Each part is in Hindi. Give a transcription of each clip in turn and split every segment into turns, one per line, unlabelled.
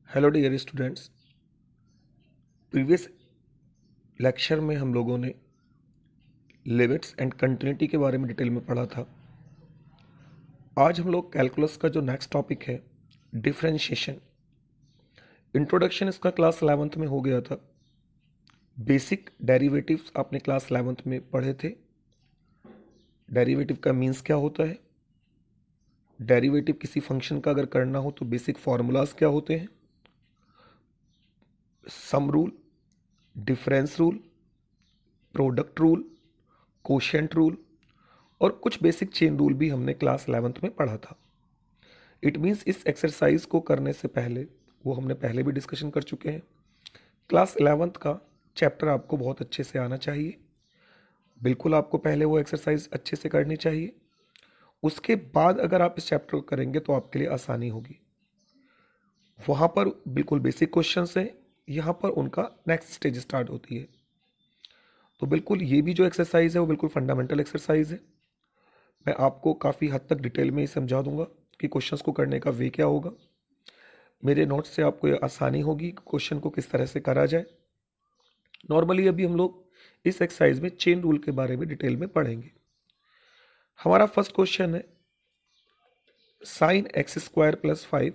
Hello dear students. Previous lecture में हम लोगों ने लिमिट्स एंड कंटिन्यूटी के बारे में डिटेल में पढ़ा था। आज हम लोग कैलकुलस का जो नेक्स्ट टॉपिक है डिफरेंशिएशन, इंट्रोडक्शन इसका क्लास 11th में हो गया था। बेसिक डेरिवेटिव्स आपने क्लास 11th में पढ़े थे। डेरिवेटिव का मीन्स क्या होता है, डेरिवेटिव किसी फंक्शन का अगर करना हो तो बेसिक फार्मूलाज क्या होते हैं, sum rule, difference rule, product rule, quotient rule और कुछ बेसिक चेन रूल भी हमने क्लास 11th में पढ़ा था। इट मीन्स इस एक्सरसाइज को करने से पहले, वो हमने पहले भी डिस्कशन कर चुके हैं, क्लास 11th का चैप्टर आपको बहुत अच्छे से आना चाहिए। बिल्कुल आपको पहले वो एक्सरसाइज अच्छे से करनी चाहिए। उसके बाद अगर आप इस चैप्टर को करेंगे तो आपके लिए आसानी होगी। वहाँ पर बिल्कुल बेसिक क्वेश्चंस हैं, यहाँ पर उनका नेक्स्ट स्टेज स्टार्ट होती है। तो बिल्कुल ये भी जो एक्सरसाइज है वो बिल्कुल फंडामेंटल एक्सरसाइज है। मैं आपको काफ़ी हद तक डिटेल में ही समझा दूंगा कि क्वेश्चंस को करने का वे क्या होगा। मेरे नोट्स से आपको ये आसानी होगी क्वेश्चन को किस तरह से करा जाए। नॉर्मली अभी हम लोग इस एक्सरसाइज में चेन रूल के बारे में डिटेल में पढ़ेंगे। हमारा फर्स्ट क्वेश्चन है sine x square plus 5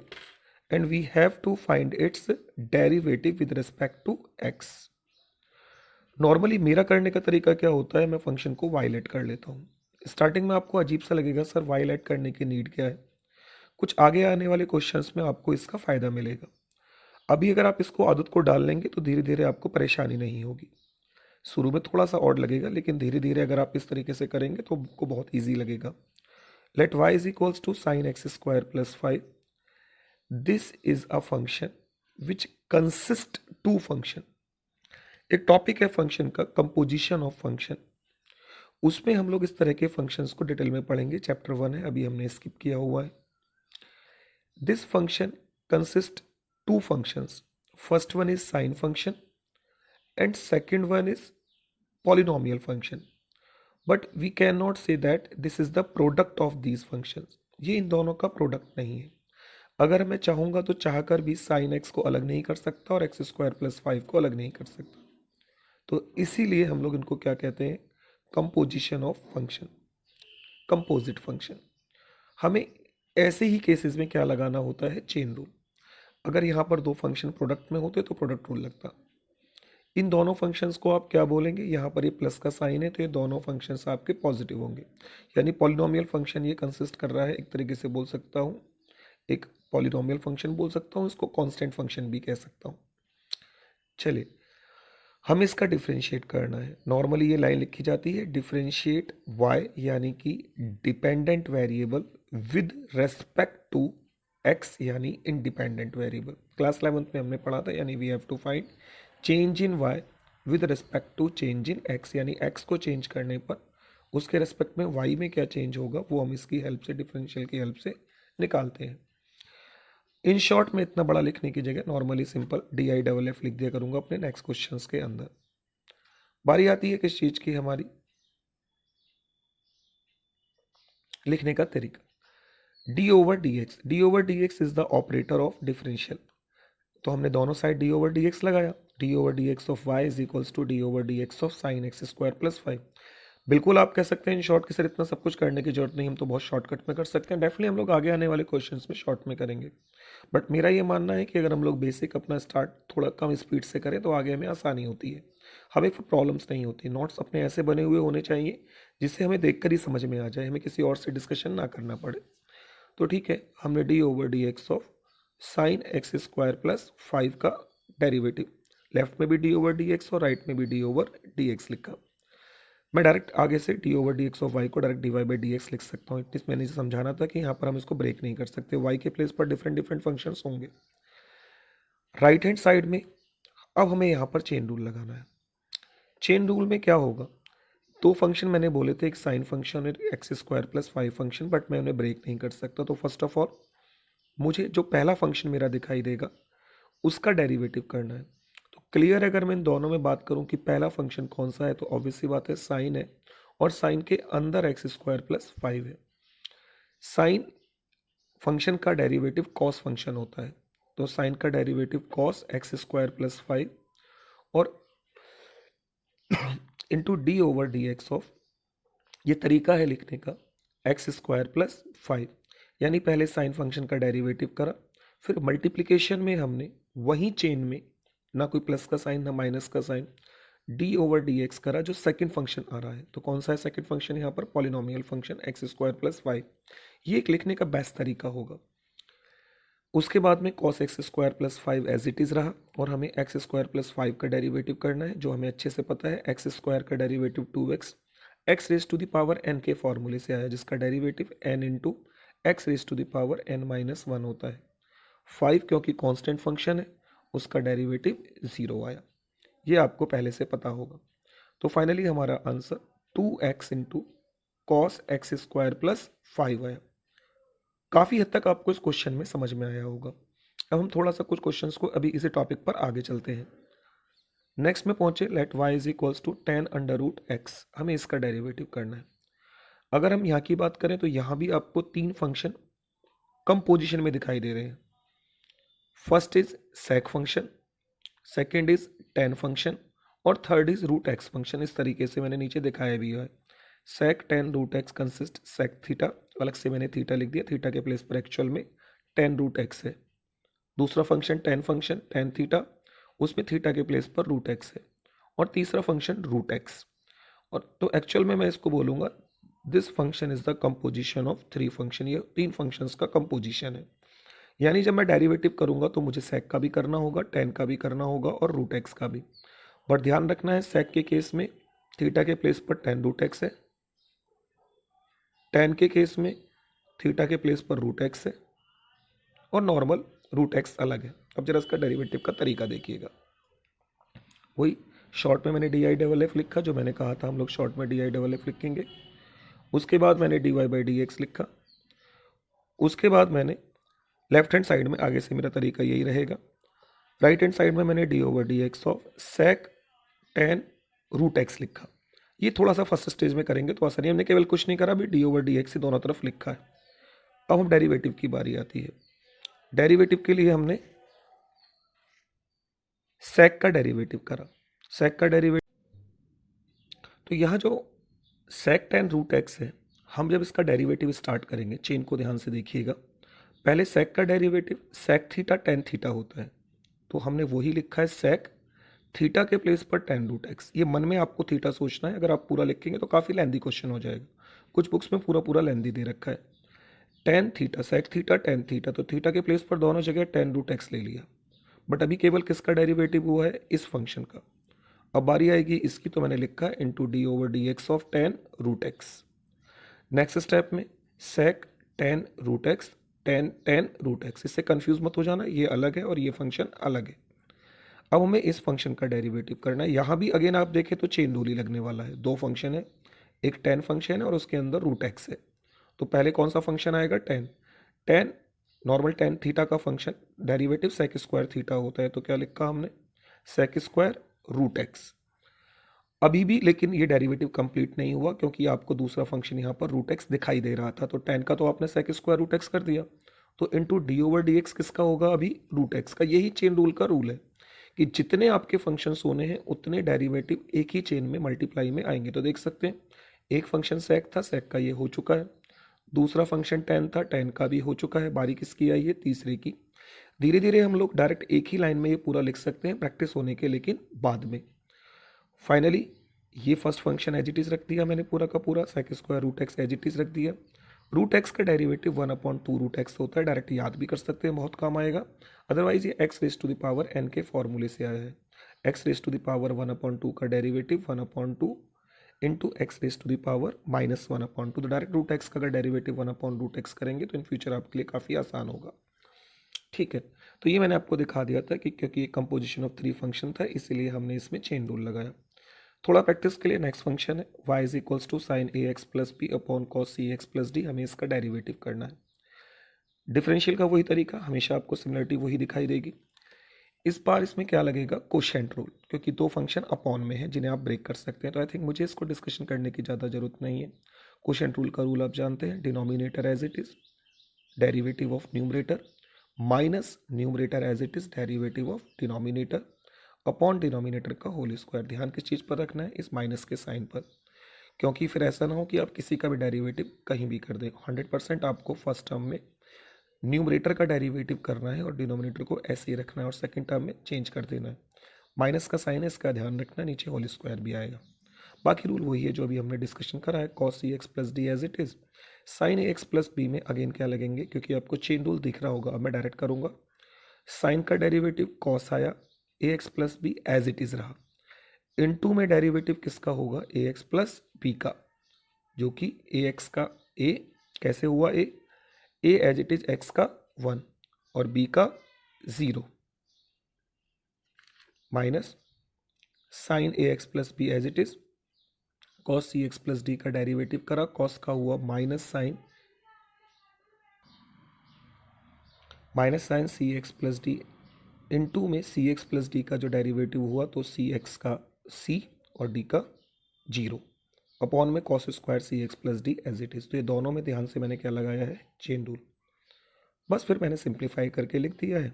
and we have to find its derivative with respect to x. Normally मेरा करने का तरीका क्या होता है, मैं फंक्शन को वायलेट कर लेता हूँ। स्टार्टिंग में आपको अजीब सा लगेगा, सर वायलेट करने की नीड क्या है। कुछ आगे आने वाले क्वेश्चंस में आपको इसका फ़ायदा मिलेगा। अभी अगर आप इसको आदत को डाल लेंगे तो धीरे धीरे आपको परेशानी नहीं होगी। शुरू में थोड़ा सा ऑड लगेगा, लेकिन धीरे धीरे अगर आप इस तरीके से करेंगे तो आपको बहुत ईजी लगेगा। Let y is equals to sine x square plus 5। This is a function which consist two function. एक टॉपिक है फंक्शन का, कंपोजिशन ऑफ फंक्शन। उसमें हम लोग इस तरह के फंक्शंस को डिटेल में पढ़ेंगे। चैप्टर 1 है, अभी हमने स्किप किया हुआ है। This function consist two functions. First one is sine function and second one is polynomial function. But we cannot say that this is the product of these functions. ये इन दोनों का प्रोडक्ट नहीं है। अगर मैं चाहूँगा तो चाहकर भी साइन एक्स को अलग नहीं कर सकता और एक्स स्क्वायर प्लस 5 को अलग नहीं कर सकता। तो इसीलिए हम लोग इनको क्या कहते हैं, composition of function, composite function. हमें ऐसे ही केसेस में क्या लगाना होता है, चेन रूल। अगर यहाँ पर दो फंक्शन प्रोडक्ट में होते तो प्रोडक्ट रूल लगता। इन दोनों फंक्शंस को आप क्या बोलेंगे, यहाँ पर ये प्लस का साइन है तो ये दोनों फंक्शंस आपके पॉजिटिव होंगे। यानी पॉलिनोमियल फंक्शन ये कंसिस्ट कर रहा है, एक तरीके से बोल सकता हूँ, एक पॉलिनोमियल फंक्शन बोल सकता हूँ, इसको कांस्टेंट फंक्शन भी कह सकता हूँ। चलिए, हम इसका डिफ्रेंशिएट करना है। नॉर्मली ये लाइन लिखी जाती है डिफ्रेंशिएट y, यानी कि dependent variable with respect to x, यानी इंडिपेंडेंट वेरिएबल। क्लास 11th में हमने पढ़ा था, यानी we have to find change in y with respect to change in x, यानी x को चेंज करने पर उसके रेस्पेक्ट में y में क्या चेंज होगा वो हम इसकी हेल्प से, डिफरेंशियल की हेल्प से निकालते हैं। इन शॉर्ट में इतना बड़ा लिखने की जगह नॉर्मली सिंपल DIFF लिख दिया करूंगा अपने नेक्स्ट क्वेश्चंस के अंदर। बारी आती है किस चीज की, हमारी लिखने का तरीका। D over D X is the operator of differential. तो हमने दोनों side D over D X लगाया। D over D x of Y is equals to D over D x of sine x square plus 5। बिल्कुल आप कह सकते हैं इन शॉर्ट के सर इतना सब कुछ करने की जरूरत नहीं, हम तो बहुत शॉर्टकट में कर सकते हैं। डेफिनेटली हम लोग आगे आने वाले क्वेश्चंस में शॉर्ट में करेंगे। बट मेरा ये मानना है कि अगर हम लोग बेसिक अपना स्टार्ट थोड़ा कम स्पीड से करें तो आगे हमें आसानी होती है, हमें फिर प्रॉब्लम्स नहीं होती। नोट्स अपने ऐसे बने हुए होने चाहिए जिससे हमें देखकर ही समझ में आ जाए, हमें किसी और से डिस्कशन ना करना पड़े। तो ठीक है, हमने D over D x of sine x square plus 5 का डेरिवेटिव, लेफ्ट में भी डी ओवर डी एक्स और राइट में भी डी ओवर डी एक्स लिखा। मैं डायरेक्ट आगे से D over D x of Y को direct D Y by D X लिख सकता हूँ। इतनी मैंने समझाना था कि यहाँ पर हम इसको ब्रेक नहीं कर सकते, वाई के प्लेस पर डिफरेंट डिफरेंट फंक्शंस होंगे। राइट हैंड साइड में अब हमें यहाँ पर चेन रूल लगाना है। चेन रूल में क्या होगा, दो फंक्शन मैंने बोले थे, एक साइन फंक्शन और x square plus 5 function, but मैं उन्हें ब्रेक नहीं कर सकता। तो फर्स्ट ऑफ ऑल मुझे जो पहला फंक्शन मेरा दिखाई देगा उसका डेरिवेटिव करना है। तो क्लियर, अगर मैं इन दोनों में बात करूं कि पहला फंक्शन कौन सा है, तो ऑब्वियस सी बात है साइन है, और साइन के अंदर एक्स स्क्वायर प्लस 5 है। साइन फंक्शन का डेरिवेटिव कॉस फंक्शन होता है, तो साइन का derivative cos x square plus 5 और into D over D x of, ये तरीका है लिखने का, एक्स स्क्वायर प्लस 5, यानी पहले साइन फंक्शन का डेरिवेटिव करा, फिर मल्टीप्लिकेशन में हमने वही चेन में ना कोई प्लस का साइन ना माइनस का sign, d over D x करा जो सेकंड फंक्शन आ रहा है। तो कौन सा है सेकंड फंक्शन यहाँ पर? Polynomial function x square plus 5। ये एक लिखने का बेस्ट तरीका होगा। उसके बाद में cos x square plus 5 as it is रहा और हमें एक्स स्क्वायर प्लस 5 का डेरिवेटिव करना है, जो हमें अच्छे से पता है। एक्स स्क्वायर का derivative 2x, x raise to the power n के फॉर्मूले से आया, जिसका derivative n into x raise to the power n minus 1 होता है। 5 क्योंकि कांस्टेंट फंक्शन है, उसका डेरिवेटिव 0 आया, ये आपको पहले से पता होगा। तो फाइनली हमारा answer 2x into cos x square plus 5 आया। काफ़ी हद तक आपको इस क्वेश्चन में समझ में आया होगा। अब हम थोड़ा सा कुछ क्वेश्चंस को अभी इसी टॉपिक पर आगे चलते हैं। नेक्स्ट में पहुंचे, let y is equals to 10 under root x, हमें इसका डेरिवेटिव करना है। अगर हम यहाँ की बात करें तो यहाँ भी आपको 3 फंक्शन कम पोजीशन में दिखाई दे रहे हैं। First is sec function, second is tan function और third is root X function. इस तरीके से मैंने नीचे दिखाया भी है। Sec tan root X consist sec theta, अलग से मैंने थीटा लिख दिया, थीटा के प्लेस पर एक्चुअल में टेन रूट एक्स है। दूसरा फंक्शन टेन थीटा, उसमें थीटा के प्लेस पर रूट एक्स है। और तीसरा फंक्शन रूट एक्स। और तो एक्चुअल में मैं इसको बोलूँगा this function is the composition of 3 function, ये 3 फंक्शंस का कंपोजिशन है। यानी जब मैं डेरिवेटिव करूँगा तो मुझे सेक का भी करना होगा, टेन का भी करना होगा और रूट एक्स का भी। बट ध्यान रखना है, सेक के केस में थीटा के प्लेस पर टेन रूट एक्स है, टेन के केस में थीटा के प्लेस पर रूट एक्स है और नॉर्मल रूट एक्स अलग है। अब जरा इसका डेरिवेटिव का तरीका देखिएगा। वही शॉर्ट में मैंने डी आई डबल एफ लिखा, जो मैंने कहा था हम लोग शॉर्ट में डी आई डबल एफ लिखेंगे। उसके बाद मैंने d Y by D x लिखा। उसके बाद मैंने लेफ्ट हैंड साइड में, आगे से मेरा तरीका यही रहेगा, राइट हैंड साइड में मैंने d over D x of sec tan root x लिखा। ये थोड़ा सा फर्स्ट स्टेज में करेंगे तो आसानी, हमने केवल कुछ नहीं करा, अभी डी ओवर डी एक्स दोनों तरफ लिखा है। अब हम डेरिवेटिव की बारी आती है। डेरिवेटिव के लिए हमने सेक का डेरिवेटिव करा। सेक का डेरिवेटिव, तो यहाँ जो सेक टेन रूट एक्स है, हम जब इसका डेरिवेटिव स्टार्ट करेंगे, चेन को ध्यान से देखिएगा, पहले सेक का derivative sec theta tan theta होता है, तो हमने वही लिखा है सेक थीटा के प्लेस पर टेन रूट एक्स। ये मन में आपको थीटा सोचना है, अगर आप पूरा लिखेंगे तो काफ़ी लेंदी क्वेश्चन हो जाएगा। कुछ बुक्स में पूरा पूरा लेंदी दे रखा है। Tan theta, sec theta tan theta, तो थीटा के प्लेस पर दोनों जगह टेन रूट एक्स ले लिया। बट अभी केवल किसका डेरिवेटिव हुआ है? इस फंक्शन का। अब बारी आएगी इसकी, तो मैंने लिखा है into D over D x of tan root X. Next step में sec tan root X, tan tan root X. इससे कंफ्यूज मत हो जाना, ये अलग है और ये फंक्शन अलग है। अब हमें इस फंक्शन का डेरिवेटिव करना है। यहाँ भी अगेन आप देखें तो चेन रूल ही लगने वाला है। 2 फंक्शन है, एक टेन फंक्शन है और उसके अंदर रूट एक्स है। तो पहले कौन सा फंक्शन आएगा? Tan. Tan normal tan theta का function, derivative sec square theta होता है, तो क्या लिखा हमने? Sec square root X. अभी भी लेकिन ये डेरिवेटिव कंप्लीट नहीं हुआ, क्योंकि आपको दूसरा फंक्शन यहाँ पर रूट एक्स दिखाई दे रहा था। तो टेन का तो आपने सेक स्क्वायर रूट एक्स कर दिया, तो into D over D x किसका होगा? अभी रूट एक्स का। यही चेन रूल का रूल है कि जितने आपके फंक्शंस होने हैं उतने डेरिवेटिव एक ही चेन में मल्टीप्लाई में आएंगे। तो देख सकते हैं, एक फंक्शन सेक था, सेक का ये हो चुका है। दूसरा फंक्शन टेन था, टेन का भी हो चुका है। बारी किसकी आई है? तीसरे की। धीरे धीरे हम लोग डायरेक्ट एक ही लाइन में ये पूरा लिख सकते हैं प्रैक्टिस होने के, लेकिन बाद में। फाइनली ये first function as it is रख दिया मैंने पूरा का पूरा, sec square root x as it is रख दिया। रूट एक्स का डेरिवेटिव 1/2 रूट एक्स होता है, डायरेक्ट याद भी कर सकते हैं, बहुत काम आएगा। अदरवाइज ये x raise to the power n के फॉर्मूले से आया है। X raise to the power 1/2 का derivative 1/2 into x raise to the power -1/2। तो डायरेक्ट रूट एक्स का अगर डेरिवेटिव 1/रूट एक्स करेंगे तो इन फ्यूचर आपके लिए काफ़ी आसान होगा। ठीक है, तो ये मैंने आपको दिखा दिया था कि क्योंकि ये कंपोजिशन ऑफ 3 फंक्शन था, इसीलिए हमने इसमें चेन रूल लगाया। थोड़ा प्रैक्टिस के लिए नेक्स्ट फंक्शन है y is equals to sine a x plus b upon cos c x plus d. हमें इसका डेरिवेटिव करना है। डिफरेंशियल का वही तरीका, हमेशा आपको सिमिलरिटी वही दिखाई देगी। इस बार इसमें क्या लगेगा? कोशेंट रूल, क्योंकि 2 फंक्शन अपॉन में है जिन्हें आप ब्रेक कर सकते हैं। तो आई थिंक मुझे इसको डिस्कशन करने की ज़्यादा जरूरत नहीं है। कोशेंट रूल का रूल आप जानते हैं, denominator as it is, derivative of numerator minus numerator as it is derivative of denominator upon denominator का होल स्क्वायर। ध्यान किस चीज़ पर रखना है, इस माइनस के साइन पर, क्योंकि फिर ऐसा ना हो कि आप किसी का भी डेरिवेटिव कहीं भी कर दें। 100% आपको फर्स्ट टर्म में न्यूमरेटर का डेरिवेटिव करना है और डिनोमिनेटर को ऐसे ही रखना है और सेकंड टर्म में चेंज कर देना है। माइनस का साइन है, इसका ध्यान रखना, नीचे होल स्क्वायर भी आएगा। बाकी रूल वही है जो अभी हमने डिस्कशन करा है, cos c x plus d as it is. Sine a x plus b में अगेन क्या लगेंगे, क्योंकि आपको चेन रूल दिख रहा होगा। अब मैं डायरेक्ट करूँगा, साइन का डेरिवेटिव cos आया, A x plus B as it is रहा। इनटू में डेरिवेटिव किसका होगा, ए एक्स प्लस बी का, जो कि ए एक्स का ए कैसे हुआ, a as it is x का 1 और बी का 0, minus sine a x plus B as it is cos c x plus d का डेरिवेटिव करा, कॉस का हुआ minus sine c x plus d, into में सी एक्स प्लस डी का जो डेरिवेटिव हुआ तो सी एक्स का सी और डी का 0 अपॉन में cos square c x plus d as it is. तो ये दोनों में ध्यान से मैंने क्या लगाया है, चेन रूल। बस फिर मैंने सिंप्लीफाई करके लिख दिया है।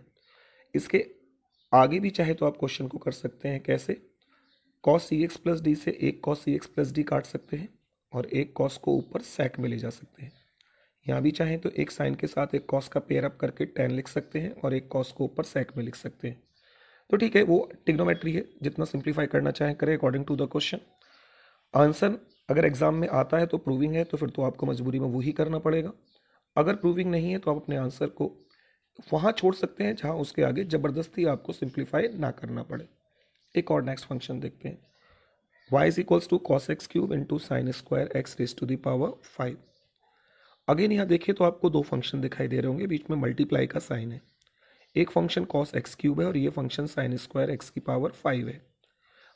इसके आगे भी चाहे तो आप क्वेश्चन को कर सकते हैं, कैसे, cos c x plus D से एक cos c x plus D काट सकते हैं और एक कॉस को ऊपर सेक में ले जा सकते हैं। यहाँ भी चाहें तो एक साइन के साथ एक कॉस का पेयर अप करके tan लिख सकते हैं और एक कॉस को ऊपर सेक में लिख सकते हैं। तो ठीक है, वो टिग्नोमेट्री है, जितना सिंप्लीफाई करना चाहें करें according to the question. Answer अगर एग्जाम में आता है तो प्रूविंग है, तो फिर तो आपको मजबूरी में वही करना पड़ेगा। अगर प्रूविंग नहीं है तो आप अपने आंसर को वहाँ छोड़ सकते हैं जहाँ उसके आगे ज़बरदस्ती आपको सिंप्लीफाई ना करना पड़े। एक और नेक्स्ट फंक्शन देखते हैं, y is equals to cos x cube into sine square x raise to the power 5। Again यहाँ देखिए तो आपको दो फंक्शन दिखाई दे रहे होंगे, बीच में मल्टीप्लाई का साइन है। एक फंक्शन कॉस एक्स क्यूब है और ये फंक्शन साइन स्क्वायर एक्स की पावर 5 है।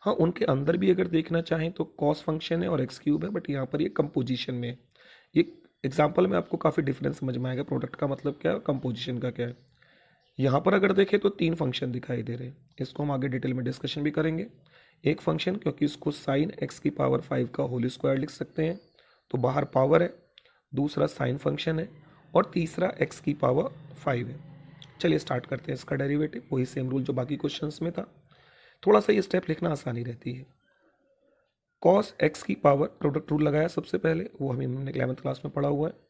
हाँ, उनके अंदर भी अगर देखना चाहें तो कॉस फंक्शन है और एक्स क्यूब है, बट यहाँ पर ये कंपोजिशन में है। ये एग्जाम्पल में आपको काफ़ी डिफरेंस समझ में आएगा, प्रोडक्ट का मतलब क्या है और कंपोजिशन का क्या है। यहाँ पर अगर देखें तो तीन फंक्शन दिखाई दे रहे हैं, इसको हम आगे डिटेल में डिस्कशन भी करेंगे। एक फंक्शन, क्योंकि इसको साइन एक्स की पावर 5 का होल स्क्वायर लिख सकते हैं तो बाहर पावर है, दूसरा साइन फंक्शन है और तीसरा एक्स की पावर 5 है। चलिए स्टार्ट करते हैं इसका डेरिवेटिव, वही सेम रूल जो बाकी क्वेश्चंस में था, थोड़ा सा ये स्टेप लिखना आसानी रहती है। कॉस एक्स की पावर, प्रोडक्ट रूल लगाया सबसे पहले, वो हमने 11th क्लास में पढ़ा हुआ है।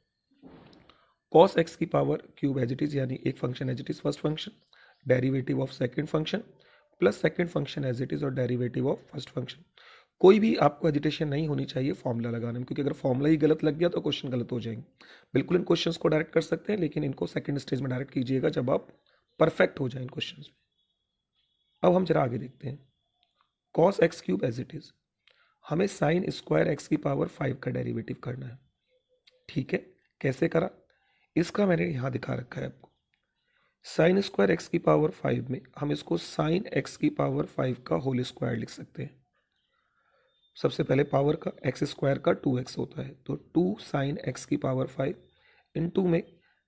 कॉस एक्स की power cube as it is, यानी एक function as it is first function, derivative of second function plus second function as it is और डेरिवेटिव ऑफ फर्स्ट फंक्शन। कोई भी आपको एजिटेशन नहीं होनी चाहिए फॉर्मूला लगाने में, क्योंकि अगर फॉर्मूला ही गलत लग गया तो क्वेश्चन गलत हो जाएंगे। बिल्कुल इन क्वेश्चंस को डायरेक्ट कर सकते हैं, लेकिन इनको सेकंड स्टेज में डायरेक्ट कीजिएगा जब आप परफेक्ट हो जाए इन क्वेश्चंस में। अब हम जरा आगे देखते हैं, cos x cube as it is, हमें साइन स्क्वायर एक्स की पावर 5 का डेरिवेटिव करना है। ठीक है, कैसे करा, इसका मैंने यहाँ दिखा रखा है आपको। साइन स्क्वायर एक्स की पावर 5 में हम इसको साइन एक्स की पावर 5 का होल स्क्वायर लिख सकते हैं। सबसे पहले पावर का, एक्स स्क्वायर का 2x होता है, तो 2 साइन एक्स की पावर 5 इनटू में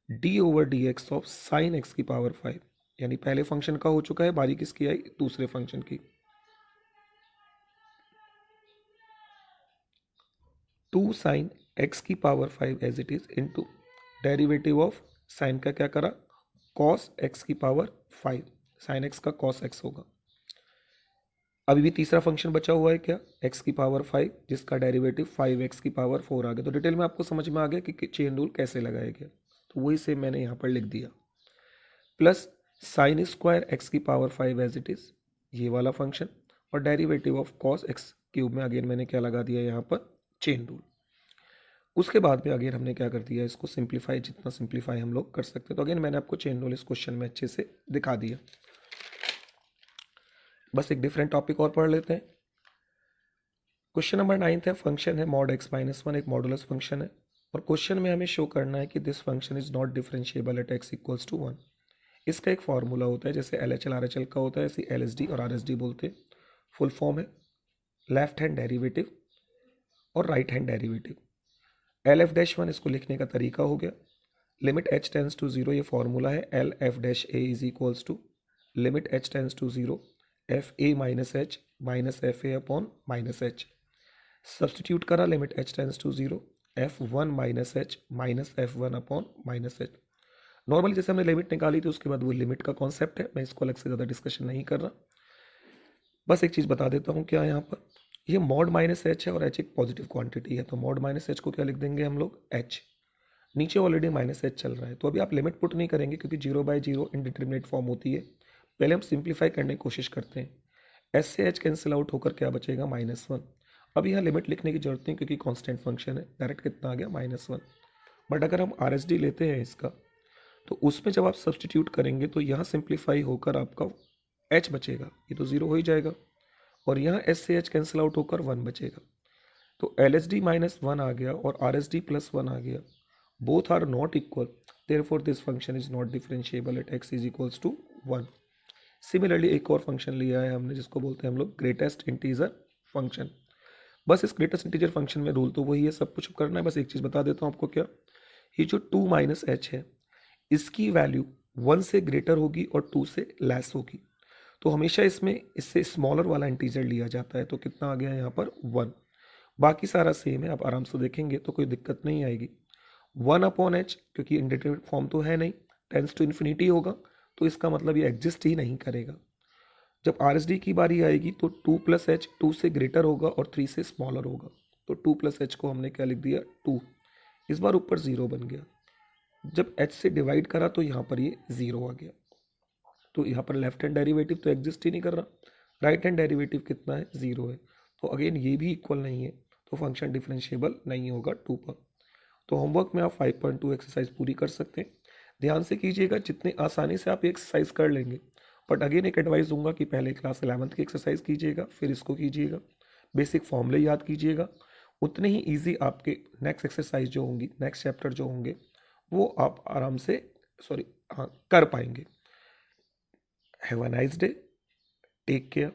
D over D x of sine x की पावर 5, यानी पहले फंक्शन का हो चुका है, बारी किसकी आई, दूसरे फंक्शन की। 2 साइन एक्स की power 5 as it is into derivative of sine का क्या करा, कॉस एक्स की पावर 5, साइन एक्स का कॉस एक्स होगा। अभी भी तीसरा फंक्शन बचा हुआ है क्या, एक्स की पावर 5, जिसका डेरिवेटिव 5x की पावर 4 आ गया। तो डिटेल में आपको समझ में आ गया कि चेन रूल कैसे लगाया गया, तो वही से मैंने यहाँ पर लिख दिया, प्लस साइन स्क्वायर एक्स की पावर 5 एज इट इज, ये वाला फंक्शन, और derivative of cos x cube में अगेन मैंने क्या लगा दिया यहाँ पर, चेन रूल। उसके बाद में अगेन हमने क्या कर दिया, इसको सिंप्लीफाई, जितना सिंप्लीफाई हम लोग कर सकते हैं। तो अगेन मैंने आपको चेन रूल इस क्वेश्चन में अच्छे से दिखा दिया। बस एक डिफरेंट टॉपिक और पढ़ लेते हैं। क्वेश्चन नंबर 9 है, फंक्शन है मॉड एक्स माइनस 1, एक मॉडुलस फंक्शन है, और क्वेश्चन में हमें शो करना है कि this function is not differentiable at x equals to 1। इसका एक फॉर्मूला होता है, जैसे LHL RHL का होता है, ऐसे LSD और RSD बोलते हैं। फुल फॉर्म है लेफ्ट हैंड डेरिवेटिव और राइट हैंड डेरिवेटिव। LF-1 इसको लिखने का तरीका हो गया, लिमिट h टेंस टू 0, ये फॉर्मूला है, LF-A is equals to limit h tends to 0 FA minus H minus FA upon minus H. Substitute करा, limit h tends to 0 F1 minus H minus F1 upon minus H. Normally जैसे हमने लिमिट निकाली थी उसके बाद वो लिमिट का कॉन्सेप्ट है, मैं इसको अलग से ज़्यादा डिस्कशन नहीं कर रहा। बस एक चीज़ बता देता हूँ क्या है यहाँ पर, ये मॉड माइनस एच है और एच एक पॉजिटिव क्वांटिटी है, तो मॉड माइनस एच को क्या लिख देंगे हम लोग, एच। नीचे ऑलरेडी माइनस एच चल रहा है, तो अभी आप लिमिट पुट नहीं करेंगे क्योंकि 0/0 इनडिटरमिनेट फॉर्म होती है। पहले हम सिंप्लीफाई करने की कोशिश करते हैं। एस से एच कैंसिल आउट होकर क्या बचेगा, -1। अब यहाँ लिमिट लिखने की जरूरत नहीं क्योंकि कांस्टेंट फंक्शन है, डायरेक्ट कितना आ गया, -1। बट अगर हम आर एस डी लेते हैं इसका, तो उसमें जब आप सब्सटीट्यूट करेंगे तो यहाँ सिंप्लीफाई होकर आपका एच बचेगा, ये तो ज़ीरो हो ही जाएगा, और यहाँ एस से एच कैंसिल आउट होकर 1 बचेगा। तो एल एस डी -1 आ गया और आर एस डी +1 आ गया, both are not equal, therefore this function is not differentiable at x is equals to 1। Similarly एक और फंक्शन लिया है हमने जिसको बोलते हैं हम लोग ग्रेटेस्ट इंटीजर फंक्शन। बस इस ग्रेटेस्ट इंटीजर फंक्शन में रूल तो वही है, सब कुछ करना है, बस एक चीज़ बता देता हूँ आपको क्या, ये जो 2 - h है इसकी वैल्यू 1 से ग्रेटर होगी और 2 से लेस होगी, तो हमेशा इसमें इससे स्मॉलर वाला इंटीजर लिया जाता है। तो कितना आ गया यहाँ पर, 1। बाकी सारा सेम है, आप आराम से देखेंगे तो कोई दिक्कत नहीं आएगी। 1/h क्योंकि इंडिटरमिनेट फॉर्म तो है नहीं, टेंस टू इन्फिनिटी होगा, तो इसका मतलब ये एग्जिस्ट ही नहीं करेगा। जब आर एस डी की बारी आएगी तो 2 + h 2 से ग्रेटर होगा और 3 से स्मॉलर होगा, तो 2 + h को हमने क्या लिख दिया, 2। इस बार ऊपर 0 बन गया, जब h से डिवाइड करा तो यहाँ पर ये 0 आ गया, तो यहाँ पर लेफ्ट हैंड डेरिवेटिव तो एग्जिस्ट ही नहीं कर रहा, राइट हैंड डेरिवेटिव कितना है, 0 है, तो अगेन ये भी इक्वल नहीं है, तो फंक्शन डिफरेंशिएबल नहीं होगा 2 पर। तो होमवर्क में आप 5.2 एक्सरसाइज पूरी कर सकते हैं। ध्यान से कीजिएगा, जितने आसानी से आप ये एक्सरसाइज कर लेंगे, बट अगेन एक एडवाइस दूंगा कि पहले क्लास 11th की एक्सरसाइज कीजिएगा, फिर इसको कीजिएगा, बेसिक फॉर्मूले याद कीजिएगा, उतने ही ईजी आपके नेक्स्ट एक्सरसाइज जो होंगी, नेक्स्ट चैप्टर जो होंगे, वो आप आराम से हाँ कर पाएंगे। Have a nice day, take care.